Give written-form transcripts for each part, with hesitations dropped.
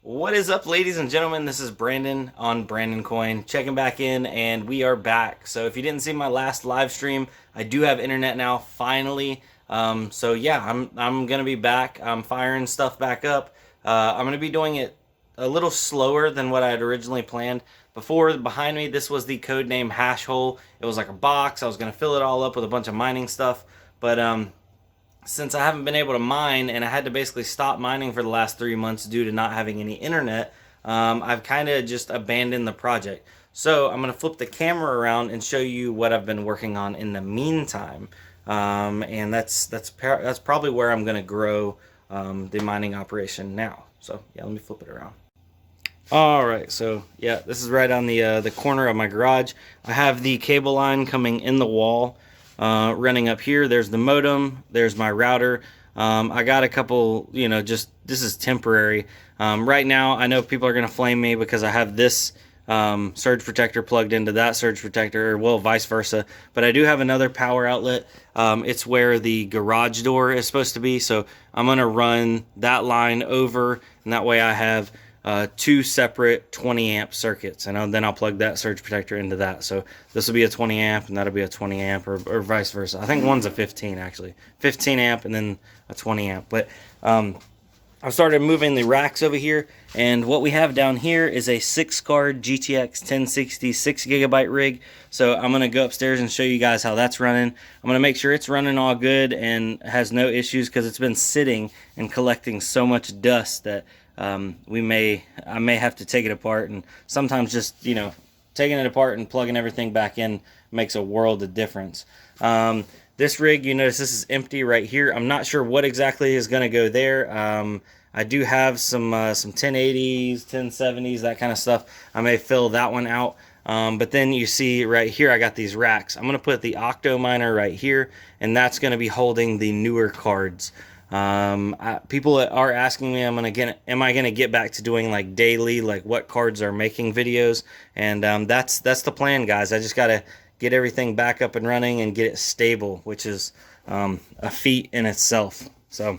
What is up, ladies and gentlemen? This is Brandon on Brandoncoin, checking back in, and we are back. So if you didn't see my last live stream, I do have internet now, finally. So yeah, I'm gonna be back. I'm firing stuff back up. I'm gonna be doing it a little slower than what I had originally planned. Before, behind me, this was the code name hash hole. It was like a box. I was gonna fill it all up with a bunch of mining stuff, but since I haven't been able to mine and I had to basically stop mining for the last 3 months due to not having any internet, I've kind of just abandoned the project. So I'm going to flip the camera around and show you what I've been working on in the meantime. And that's probably where I'm going to grow the mining operation now. So yeah, let me flip it around. All right, so yeah, this is right on the corner of my garage. I have the cable line coming in the wall, running up here. There's the modem. There's my router. I got a couple, just this is temporary. Right now, I know people are gonna flame me because I have this surge protector plugged into that surge protector, or well, vice versa. But I do have another power outlet. It's where the garage door is supposed to be. So I'm gonna run that line over, and that way I have two separate 20 amp circuits, and then I'll plug that surge protector into that. So this will be a 20 amp and that'll be a 20 amp, or vice versa. I think one's a 15 actually, 15 amp and then a 20 amp. But I've started moving the racks over here, and what we have down here is a 6-card GTX 1060 6GB rig. So I'm going to go upstairs and show you guys how that's running. I'm going to make sure it's running all good and has no issues, because it's been sitting and collecting so much dust that I may have to take it apart, and sometimes just taking it apart and plugging everything back in makes a world of difference. This rig, you notice this is empty right here. I'm not sure what exactly is going to go there. I do have some 1080s, 1070s, that kind of stuff. I may fill that one out. But then you see right here, I got these racks. I'm going to put the Octo miner right here, and that's going to be holding the newer cards. People are asking me, am I gonna get back to doing like daily, like what cards are making videos, and that's the plan, guys. I just gotta get everything back up and running and get it stable, which is a feat in itself. So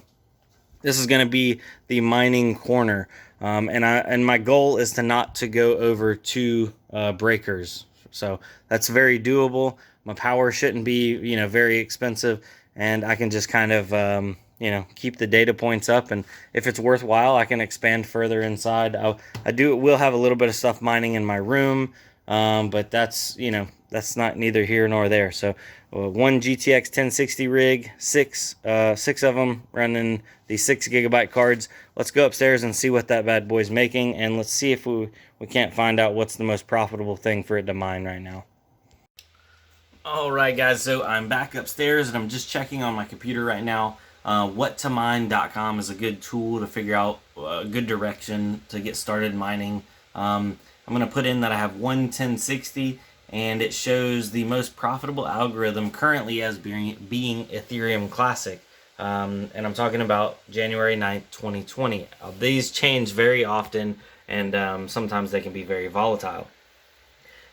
this is gonna be the mining corner, and my goal is not to go over 2 breakers. So that's very doable. My power shouldn't be very expensive, and I can just kind of keep the data points up, and if it's worthwhile, I can expand further inside. Will have a little bit of stuff mining in my room, but that's not neither here nor there. So one GTX 1060 rig, six of them running the 6GB cards. Let's go upstairs and see what that bad boy's making, and let's see if we can't find out what's the most profitable thing for it to mine right now. Alright guys, so I'm back upstairs and I'm just checking on my computer right now. Whattomine.com is a good tool to figure out a good direction to get started mining. I'm going to put in that I have one 1060, and it shows the most profitable algorithm currently as being Ethereum Classic. And I'm talking about January 9th, 2020. These change very often, and sometimes they can be very volatile.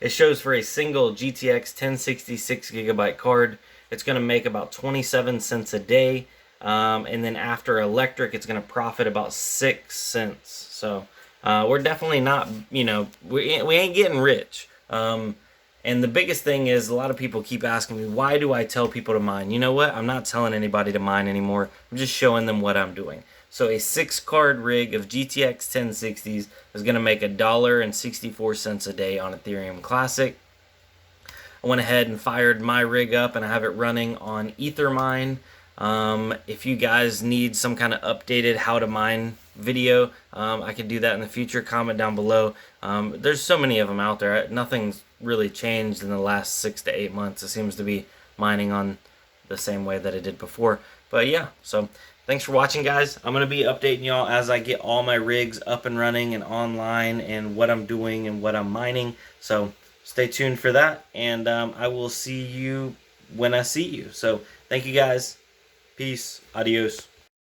It shows for a single GTX 1060 6GB card, it's going to make about 27 cents a day. And then after electric, it's going to profit about 6 cents. So we're definitely not, we ain't getting rich. And the biggest thing is, a lot of people keep asking me, why do I tell people to mine? You know what? I'm not telling anybody to mine anymore. I'm just showing them what I'm doing. So a 6-card rig of GTX 1060s is going to make $1.64 a day on Ethereum Classic. I went ahead and fired my rig up, and I have it running on Ethermine. If you guys need some kind of updated how to mine video, I can do that in the future. Comment down below. There's so many of them out there. Nothing's really changed in the last 6 to 8 months. It seems to be mining on the same way that it did before. But yeah, so thanks for watching, guys. I'm going to be updating y'all as I get all my rigs up and running and online, and what I'm doing and what I'm mining. So stay tuned for that, and I will see you when I see you. So thank you, guys. Peace. Adios.